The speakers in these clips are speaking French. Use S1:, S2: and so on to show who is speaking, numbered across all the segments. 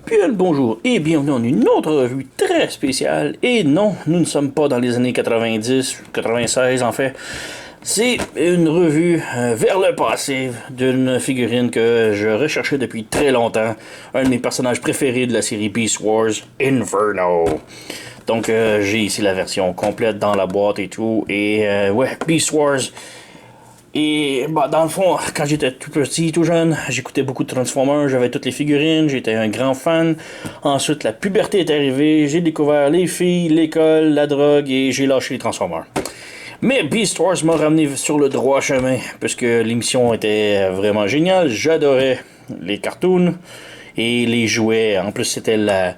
S1: Bien le bonjour et bienvenue dans une autre revue très spéciale. Et non, nous ne sommes pas dans les années 90, 96 en fait. C'est une revue vers le passé d'une figurine que je recherchais depuis très longtemps. Un de mes personnages préférés de la série Beast Wars, Inferno. Donc j'ai ici la version complète dans la boîte et tout. Et ouais, Beast Wars. Et bah, dans le fond, quand j'étais tout petit, tout jeune, j'écoutais beaucoup de Transformers, j'avais toutes les figurines, j'étais un grand fan. Ensuite, la puberté est arrivée, j'ai découvert les filles, l'école, la drogue et j'ai lâché les Transformers. Mais Beast Wars m'a ramené sur le droit chemin, puisque l'émission était vraiment géniale, j'adorais les cartoons et les jouets. En plus, c'était la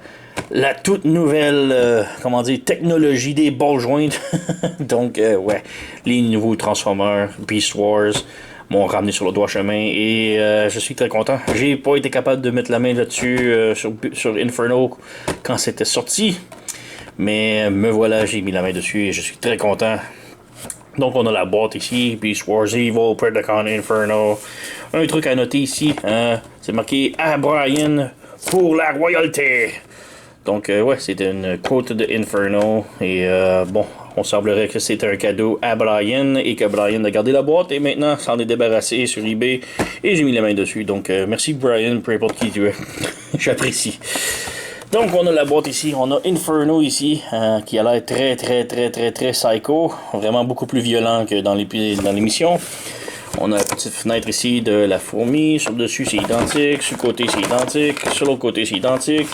S1: toute nouvelle comment dire, technologie des balles jointes. Donc, ouais, les nouveaux Transformers, Beast Wars m'ont ramené sur le droit chemin et je suis très content. J'ai pas été capable de mettre la main là-dessus sur Inferno quand c'était sorti, mais me voilà, j'ai mis la main dessus et je suis très content. Donc on a la boîte ici, Beast Wars Evil, Predacon, Inferno. Un truc à noter ici, c'est marqué « À Brian pour la royauté ». Donc, ouais, c'était une quote de Inferno. Et bon, on semblerait que c'était un cadeau à Brian et que Brian a gardé la boîte et maintenant s'en est débarrassé sur eBay et j'ai mis la main dessus. Donc, merci Brian, peu importe qui tu es. J'apprécie. Donc, on a la boîte ici. On a Inferno ici, qui a l'air très psycho. Vraiment beaucoup plus violent que dans l'émission. On a la petite fenêtre ici de la fourmi. Sur le dessus, c'est identique. Sur le côté, c'est identique. Sur l'autre côté, c'est identique.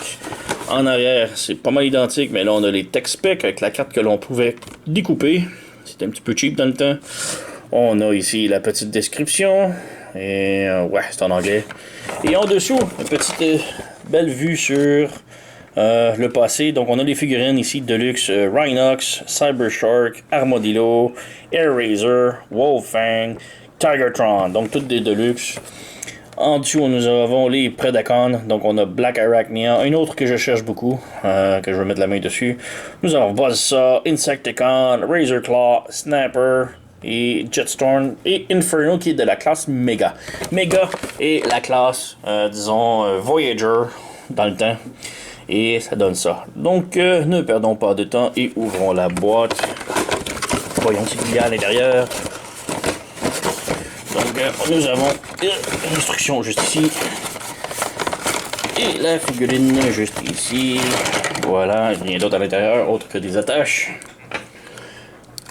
S1: En arrière, c'est pas mal identique, mais là, on a les text specs avec la carte que l'on pouvait découper. C'était un petit peu cheap dans le temps. On a ici la petite description. Et ouais, c'est en anglais. Et en dessous, une petite belle vue sur le passé. Donc, on a les figurines ici Deluxe Rhinox, Cybershark, Armadillo, Air Razor, Wolfang, Tigertron. Donc, toutes des Deluxe. En dessous, nous avons les Predacon. Donc, on a Black Arachnia. Un autre que je cherche beaucoup, que je vais mettre la main dessus. Nous avons Buzzsaw, Insecticon, Razor Claw, Snapper et Jetstorm et Inferno qui est de la classe Mega. Mega est la classe, disons, Voyager dans le temps. Et ça donne ça. Donc, ne perdons pas de temps et ouvrons la boîte. Voyons ce qu'il y a à l'intérieur. Donc, nous avons l'instruction juste ici. Et la figurine juste ici. Voilà, il n'y a rien d'autre à l'intérieur, autre que des attaches.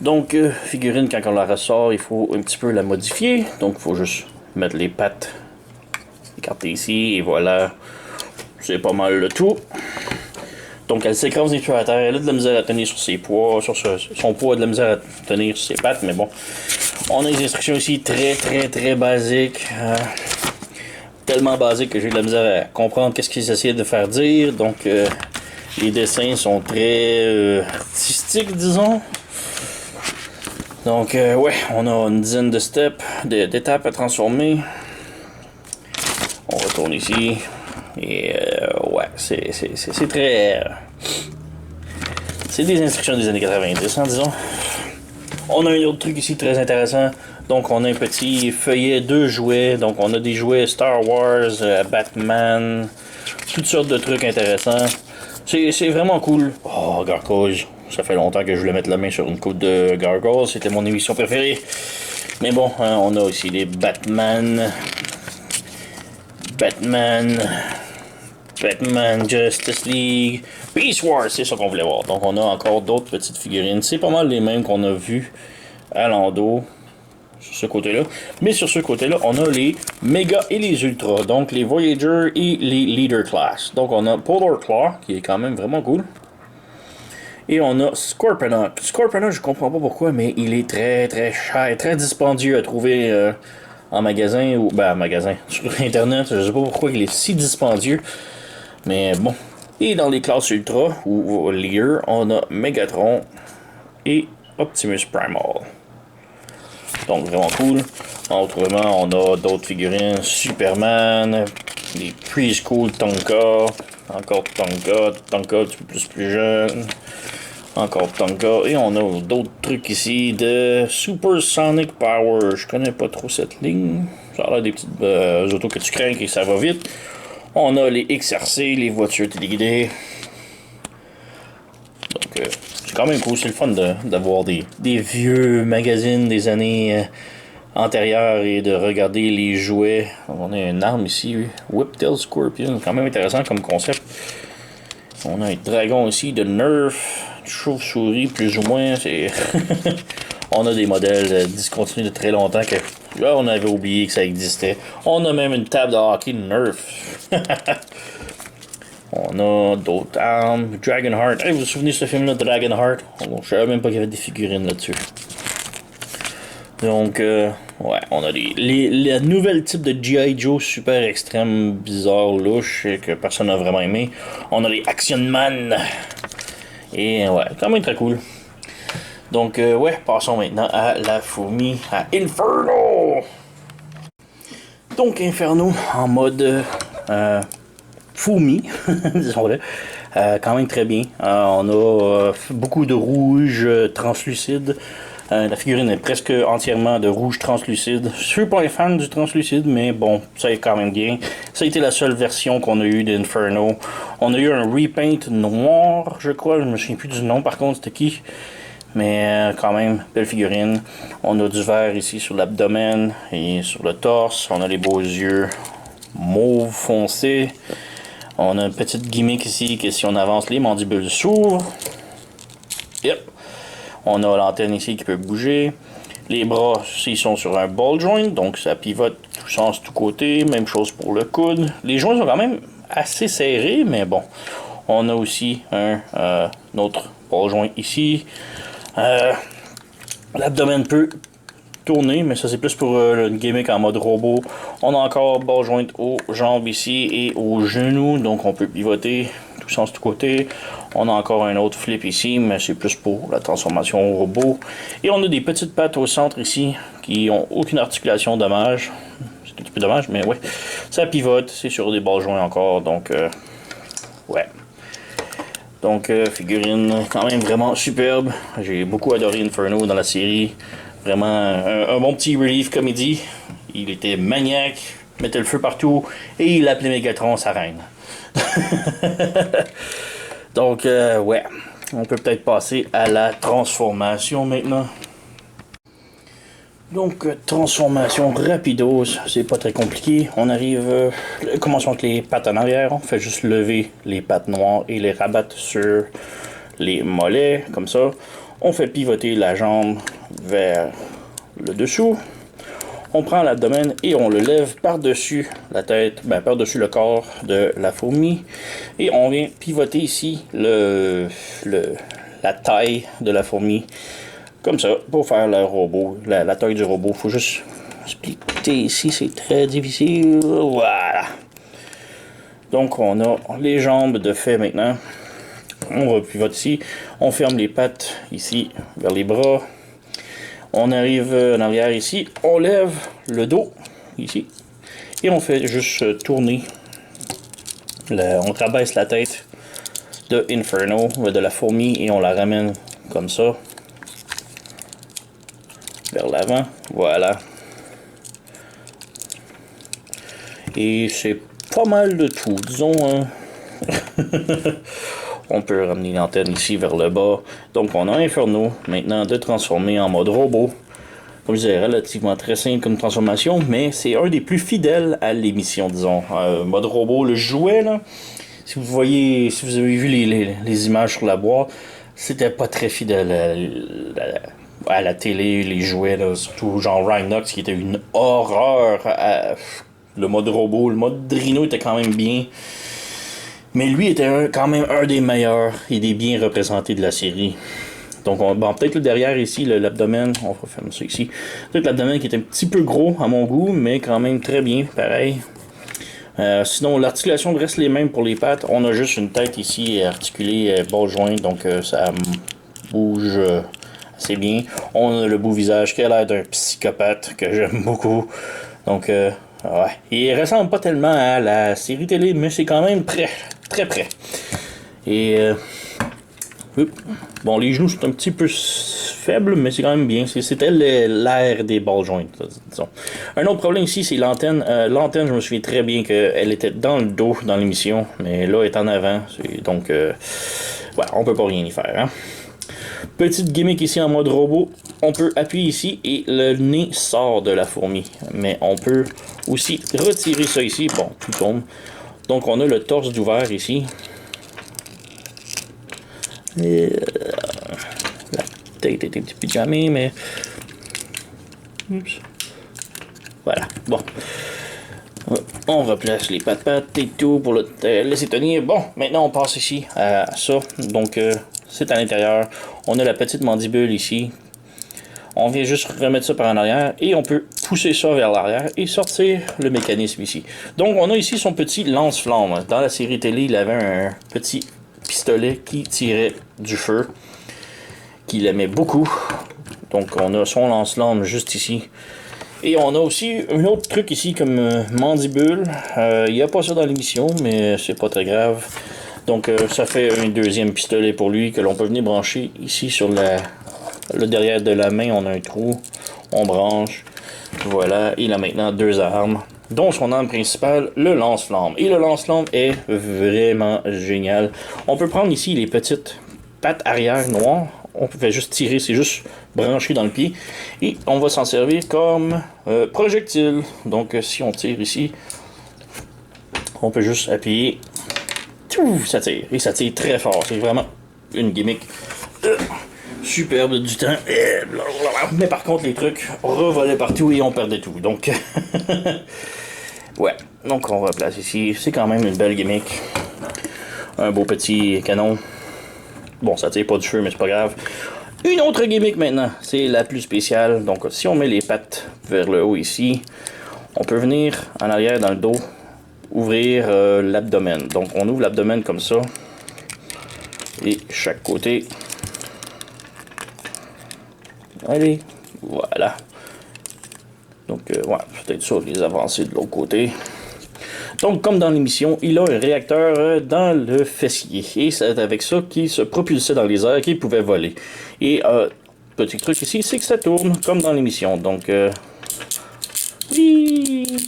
S1: Donc, figurine, quand on la ressort, il faut un petit peu la modifier. Donc, il faut juste mettre les pattes écartées ici. Et voilà, c'est pas mal le tout. Donc, elle s'écrase des pieds à terre. Elle a de la misère à tenir sur ses poids. Son poids a de la misère à tenir sur ses pattes, mais bon. On a des instructions ici très basiques. Tellement basiques que j'ai de la misère à comprendre qu'est-ce qu'ils essayaient de faire dire. Donc, les dessins sont très artistiques, disons. Donc, ouais, on a une dizaine de steps, d'étapes à transformer. On retourne ici. Et, ouais, c'est très... c'est des instructions des années 90, hein, disons. On a un autre truc ici très intéressant. Donc, on a un petit feuillet de jouets. Donc, on a des jouets Star Wars, Batman, toutes sortes de trucs intéressants. C'est vraiment cool. Oh, Gargoyle. Ça fait longtemps que je voulais mettre la main sur une coupe de Gargoyle. C'était mon émission préférée. Mais bon, hein, on a aussi les Batman, Justice League, Beast Wars, c'est ça qu'on voulait voir. Donc on a encore d'autres petites figurines. C'est pas mal les mêmes qu'on a vu à Lando, sur ce côté-là. Mais sur ce côté-là, on a les Mega et les Ultra. Donc les Voyager et les Leader Class. Donc on a Polar Claw, qui est quand même vraiment cool. Et on a Scorponok. Scorponok, je comprends pas pourquoi, mais il est très cher, très dispendieux à trouver en magasin, ou ben en magasin, sur internet. Je sais pas pourquoi il est si dispendieux. Mais bon. Et dans les classes Ultra, ou Lear, on a Megatron et Optimus Primal. Donc vraiment cool. Autrement, on a d'autres figurines. Superman, les Preschool Tonka, encore Tonka un petit peu plus jeune. Encore Tonka. Et on a d'autres trucs ici de Supersonic Power. Je connais pas trop cette ligne. Ça a l'air des petites autos que tu crains et ça va vite. On a les XRC, les voitures téléguidées. Donc, c'est quand même cool. C'est le fun d'avoir des vieux magazines des années antérieures et de regarder les jouets. On a une arme ici, Whiptail Scorpion. Quand même intéressant comme concept. On a un dragon ici de Nerf, chauve-souris plus ou moins. On a des modèles discontinus de très longtemps que là, on avait oublié que ça existait. On a même une table de hockey de Nerf. On a d'autres armes. Dragonheart. Hey, vous vous souvenez de ce film-là, Dragonheart? Je savais même pas qu'il y avait des figurines là-dessus. Donc, ouais, on a la nouvelle type de G.I. Joe super extrême, bizarre, louche, que personne n'a vraiment aimé. On a les Action Man. Et ouais, quand même très cool. Donc, ouais, passons maintenant à la fourmi, à Inferno. Donc, Inferno en mode fourmi, disons-le. Quand même très bien. On a beaucoup de rouge translucide. La figurine est presque entièrement de rouge translucide. Je suis pas un fan du translucide, mais bon, ça est quand même bien. Ça a été la seule version qu'on a eu d'Inferno. On a eu un repaint noir, je crois. Je me souviens plus du nom, par contre, c'était qui. Mais quand même, belle figurine. On a du vert ici sur l'abdomen et sur le torse. On a les beaux yeux mauve foncé. On a une petite gimmick ici que si on avance, les mandibules s'ouvrent. Yep. On a l'antenne ici qui peut bouger. Les bras, ils sont sur un ball joint, donc ça pivote tout sens, tout côté. Même chose pour le coude. Les joints sont quand même assez serrés, mais bon. On a aussi un autre ball joint ici. L'abdomen peut tourner, mais ça c'est plus pour une gimmick en mode robot. On a encore ball joint aux jambes ici et aux genoux, donc on peut pivoter tout sens, tout côté. On a encore un autre flip ici, mais c'est plus pour la transformation au robot. Et on a des petites pattes au centre ici qui ont aucune articulation, dommage. C'est un petit peu dommage, mais ouais. Ça pivote, c'est sur des ball joints encore, donc ouais. Donc figurine quand même vraiment superbe. J'ai beaucoup adoré Inferno dans la série. Vraiment un bon petit relief comédie. Il était maniaque, mettait le feu partout et il appelait Megatron sa reine. Donc, ouais, on peut peut-être passer à la transformation maintenant. Donc, transformation rapidos, c'est pas très compliqué. On arrive, commençons avec les pattes en arrière. On fait juste lever les pattes noires et les rabattre sur les mollets, comme ça. On fait pivoter la jambe vers le dessous. On prend l'abdomen et on le lève par-dessus la tête, par-dessus le corps de la fourmi. Et on vient pivoter ici la taille de la fourmi. Comme ça, pour faire le robot, la taille du robot. Il faut juste splitter ici, c'est très difficile. Voilà. Donc on a les jambes de fait maintenant. On repivote ici. On ferme les pattes ici vers les bras. On arrive en arrière ici, on lève le dos, ici, et on fait juste tourner, on rabaisse la tête de Inferno, de la fourmi, et on la ramène comme ça, vers l'avant, voilà. Et c'est pas mal de tout, disons, hein. On peut ramener l'antenne ici vers le bas. Donc on a Inferno maintenant de transformer en mode robot. Comme je disais, relativement très simple comme transformation, mais c'est un des plus fidèles à l'émission, disons. Mode robot, le jouet, là, si vous avez vu les images sur la boîte, c'était pas très fidèle à la télé, les jouets, là, surtout genre Rhinox qui était une horreur. Le mode robot, le mode Drino était quand même bien. Mais lui était quand même un des meilleurs et des bien représentés de la série. Donc, peut-être le derrière ici, l'abdomen, on va faire ça ici. Peut-être l'abdomen qui est un petit peu gros à mon goût, mais quand même très bien, pareil. Sinon, l'articulation reste les mêmes pour les pattes. On a juste une tête ici articulée, bas joint, donc ça bouge assez bien. On a le beau visage qui a l'air d'un psychopathe que j'aime beaucoup. Donc, ouais. Il ressemble pas tellement à la série télé, mais c'est quand même prêt. Très près. Et bon, les genoux sont un petit peu faible, mais c'est quand même bien. C'était l'air des ball joints, disons. Un autre problème ici, c'est l'antenne. L'antenne, je me souviens très bien qu'elle était dans le dos dans l'émission, mais là, elle est en avant. Donc, ouais, on peut pas rien y faire. Hein? Petite gimmick ici en mode robot. On peut appuyer ici et le nez sort de la fourmi. Mais on peut aussi retirer ça ici. Bon, tout tombe. Donc, on a le torse d'ouvert ici. Et, la tête est un petit peu jamais, mais... Oups. Voilà, bon. On replace les pattes et tout pour le laisser tenir. Bon, maintenant on passe ici à ça. Donc, c'est à l'intérieur. On a la petite mandibule ici. On vient juste remettre ça par en arrière et on peut pousser ça vers l'arrière et sortir le mécanisme ici. Donc, on a ici son petit lance-flamme. Dans la série télé, il avait un petit pistolet qui tirait du feu, qu'il aimait beaucoup. Donc, on a son lance-flamme juste ici. Et on a aussi un autre truc ici comme mandibule. Il n'y a pas ça dans l'émission, mais c'est pas très grave. Donc, ça fait un deuxième pistolet pour lui que l'on peut venir brancher ici sur le derrière de la main. On a un trou, on branche. Voilà, il a maintenant deux armes, dont son arme principale, le lance-flamme. Et le lance-flamme est vraiment génial. On peut prendre ici les petites pattes arrière noires. On peut juste tirer, c'est juste branché dans le pied. Et on va s'en servir comme projectile. Donc si on tire ici, on peut juste appuyer. Ça tire. Et ça tire très fort. C'est vraiment une gimmick superbe du temps. Mais par contre, les trucs revolaient partout et on perdait tout. Donc, ouais. Donc on replace ici. C'est quand même une belle gimmick. Un beau petit canon. Bon, ça tire pas du feu, mais c'est pas grave. Une autre gimmick maintenant, c'est la plus spéciale. Donc, si on met les pattes vers le haut ici, on peut venir en arrière dans le dos, ouvrir l'abdomen. Donc, on ouvre l'abdomen comme ça. Et chaque côté. Allez, voilà. Donc, ouais, peut-être ça, les avancer de l'autre côté. Donc, comme dans l'émission, il a un réacteur dans le fessier. Et c'est avec ça qu'il se propulsait dans les airs, qu'il pouvait voler. Et, petit truc ici, c'est que ça tourne comme dans l'émission. Donc, oui.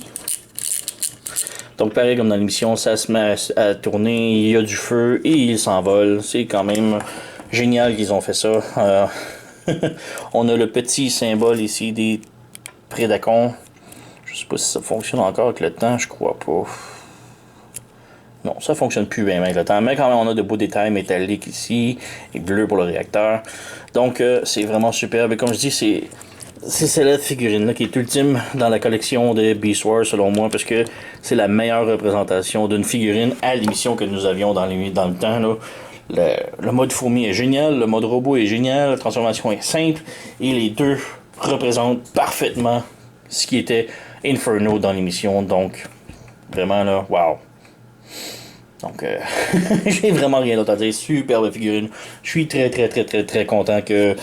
S1: Donc, pareil comme dans l'émission, ça se met à tourner, il y a du feu et il s'envole. C'est quand même génial qu'ils ont fait ça. On a le petit symbole ici des prédacons. Je sais pas si ça fonctionne encore avec le temps, je crois pas. Non, ça fonctionne plus bien avec le temps. Mais quand même, on a de beaux détails métalliques ici, et bleu pour le réacteur. Donc, c'est vraiment superbe. Et comme je dis, c'est cette figurine-là qui est ultime dans la collection de Beast Wars, selon moi, parce que c'est la meilleure représentation d'une figurine à l'émission que nous avions dans le temps, là. Le mode fourmi est génial, le mode robot est génial, la transformation est simple, et les deux représentent parfaitement ce qui était Inferno dans l'émission. Donc, vraiment là, wow. Donc, j'ai vraiment rien d'autre à dire. Superbe figurine. Je suis très content que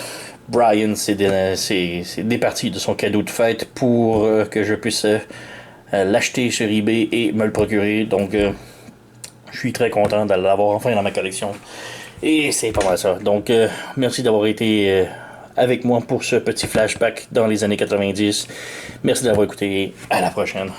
S1: Brian s'est départi de son cadeau de fête pour que je puisse l'acheter sur eBay et me le procurer. Donc, je suis très content de l'avoir enfin dans ma collection. Et c'est pas mal ça. Donc, merci d'avoir été avec moi pour ce petit flashback dans les années 90. Merci d'avoir écouté. À la prochaine.